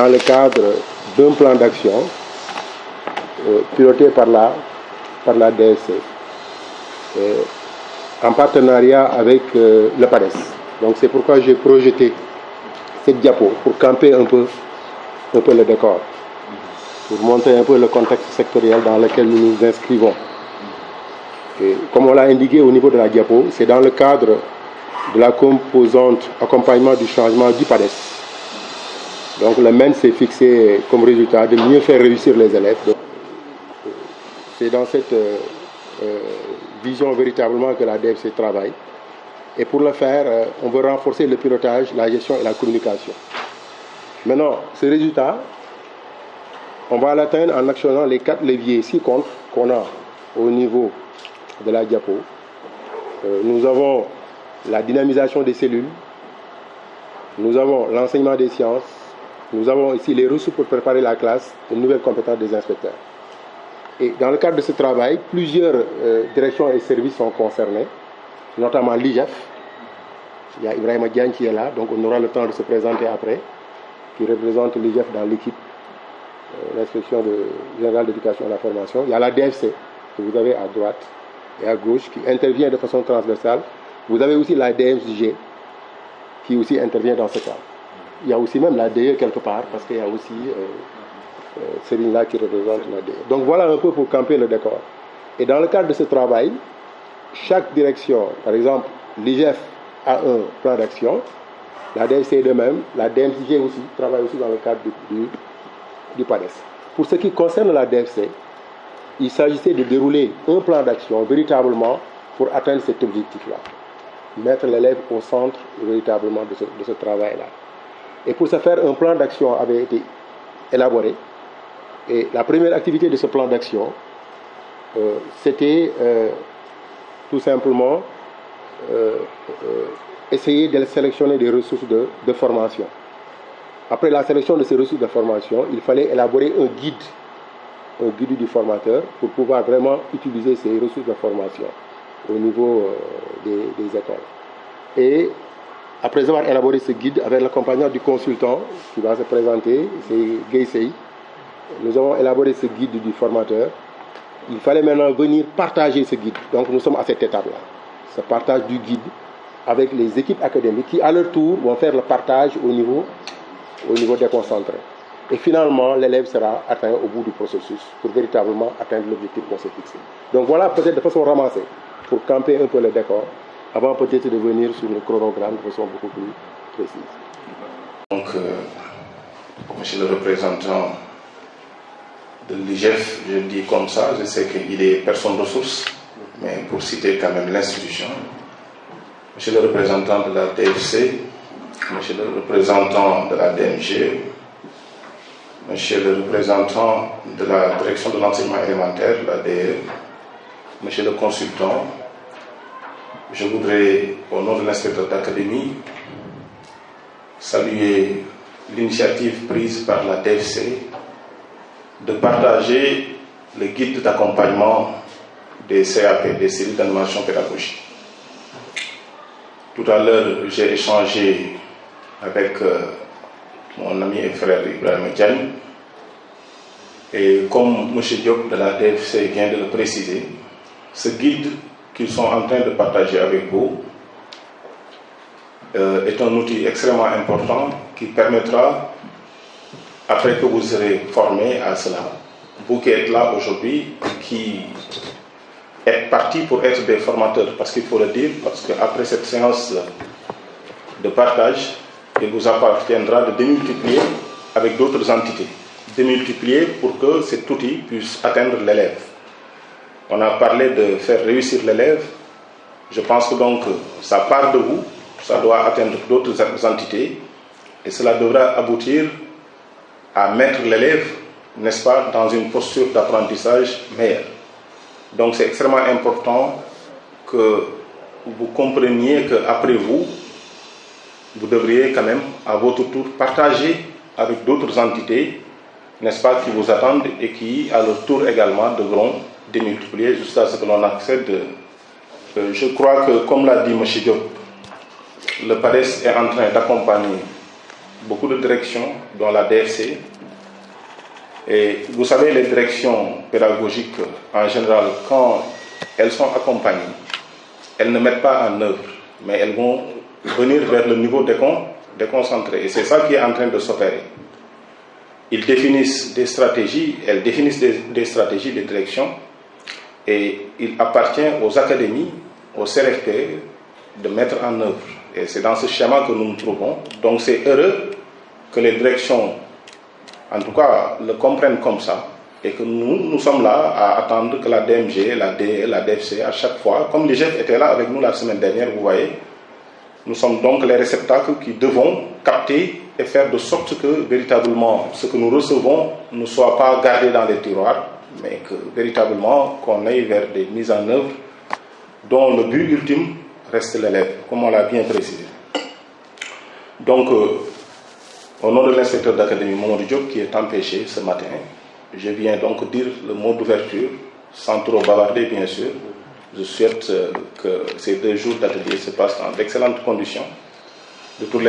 dans le cadre d'un plan d'action piloté par la DFC, en partenariat avec le PADES. Donc c'est pourquoi j'ai projeté cette diapo pour camper un peu le décor, pour montrer un peu le contexte sectoriel dans lequel nous nous inscrivons. Et comme on l'a indiqué au niveau de la diapo, c'est dans le cadre de la composante accompagnement du changement du PADES. Donc le MEN s'est fixé comme résultat de mieux faire réussir les élèves. C'est dans cette vision véritablement que la DFC travaille. Et pour le faire, on veut renforcer le pilotage, la gestion et la communication. Maintenant, ce résultat, on va l'atteindre en actionnant les 4 leviers ci-contre qu'on a au niveau de la diapo. Nous avons la dynamisation des cellules, nous avons l'enseignement des sciences, nous avons ici les ressources pour préparer la classe, de nouvelles compétences des inspecteurs. Et dans le cadre de ce travail, plusieurs directions et services sont concernés, notamment l'IGEF. Il y a Ibrahima Diagne qui est là, donc on aura le temps de se présenter après, qui représente l'IGEF dans l'équipe, l'inspection générale d'éducation et de la formation. Il y a la DFC, que vous avez à droite et à gauche, qui intervient de façon transversale. Vous avez aussi la DMJ, qui aussi intervient dans ce cas. Il y a aussi même la DE quelque part, parce qu'il y a aussi celui-là qui représente la DE. Donc voilà un peu pour camper le décor. Et dans le cadre de ce travail, chaque direction, par exemple, l'IGEF a un plan d'action, la DFC de même, la DMJ aussi travaille aussi dans le cadre du PADES. Pour ce qui concerne la DFC, il s'agissait de dérouler un plan d'action véritablement pour atteindre cet objectif-là. Mettre l'élève au centre véritablement de ce travail-là. Et pour ce faire, un plan d'action avait été élaboré. Et la première activité de ce plan d'action, c'était tout simplement essayer de sélectionner des ressources de formation. Après la sélection de ces ressources de formation, il fallait élaborer un guide du formateur pour pouvoir vraiment utiliser ces ressources de formation au niveau des écoles. Et après avoir élaboré ce guide avec l'accompagnement du consultant qui va se présenter, c'est Guy. Nous avons élaboré ce guide du formateur. Il fallait maintenant venir partager ce guide. Donc nous sommes à cette étape-là. Ce partage du guide avec les équipes académiques qui, à leur tour, vont faire le partage au niveau déconcentré. Et finalement, l'élève sera atteint au bout du processus pour véritablement atteindre l'objectif qu'on s'est fixé. Donc voilà, peut-être de façon ramassée, pour camper un peu le décor, avant peut-être de venir sur le chronogramme de façon beaucoup plus précise. Donc, monsieur le représentant de l'IGEF, je dis comme ça, je sais qu'il est personne ressource, mais pour citer quand même l'institution, monsieur le représentant de la DFC, monsieur le représentant de la DMG, monsieur le représentant de la direction de l'enseignement élémentaire, la DE, monsieur le consultant, je voudrais, au nom de l'inspecteur d'académie, saluer l'initiative prise par la DFC de partager le guide d'accompagnement des CAP, des cellules d'animation pédagogique. Tout à l'heure, j'ai échangé avec mon ami et frère Ibrahima Diagne, et comme M. Diop de la DFC vient de le préciser, ce guide qu'ils sont en train de partager avec vous est un outil extrêmement important qui permettra, après que vous serez formé à cela, vous qui êtes là aujourd'hui, qui êtes partis pour être des formateurs, parce qu'il faut le dire, parce qu'après cette séance de partage, il vous appartiendra de démultiplier avec d'autres entités, démultiplier pour que cet outil puisse atteindre l'élève. On a parlé de faire réussir l'élève. Je pense que donc ça part de vous, ça doit atteindre d'autres entités et cela devra aboutir à mettre l'élève, n'est-ce pas, dans une posture d'apprentissage meilleure. Donc c'est extrêmement important que vous compreniez qu'après vous, vous devriez quand même à votre tour partager avec d'autres entités, n'est-ce pas, qui vous attendent et qui à leur tour également devront démultiplier jusqu'à ce que l'on accède. Je crois que, comme l'a dit M. Diop, le PADES est en train d'accompagner beaucoup de directions, dont la DFC. Et vous savez, les directions pédagogiques, en général, quand elles sont accompagnées, elles ne mettent pas en œuvre, mais elles vont venir vers le niveau déconcentré. Et c'est ça qui est en train de s'opérer. Ils définissent des stratégies, elles définissent des stratégies de direction, et il appartient aux académies, aux CRFP, de mettre en œuvre. Et c'est dans ce schéma que nous nous trouvons. Donc c'est heureux que les directions, en tout cas, le comprennent comme ça, et que nous sommes là à attendre que la DMG, la DE, la DFC, à chaque fois, comme l'IGF était là avec nous la semaine dernière, vous voyez, nous sommes donc les réceptacles qui devons capter et faire de sorte que véritablement ce que nous recevons ne soit pas gardé dans les tiroirs, mais que véritablement qu'on aille vers des mises en œuvre dont le but ultime reste l'élève, comme on l'a bien précisé. Donc, au nom de l'inspecteur d'académie Mamadou Diop qui est empêché ce matin, je viens donc dire le mot d'ouverture, sans trop bavarder bien sûr. Je souhaite que ces 2 jours d'atelier se passent dans d'excellentes conditions. De toutes les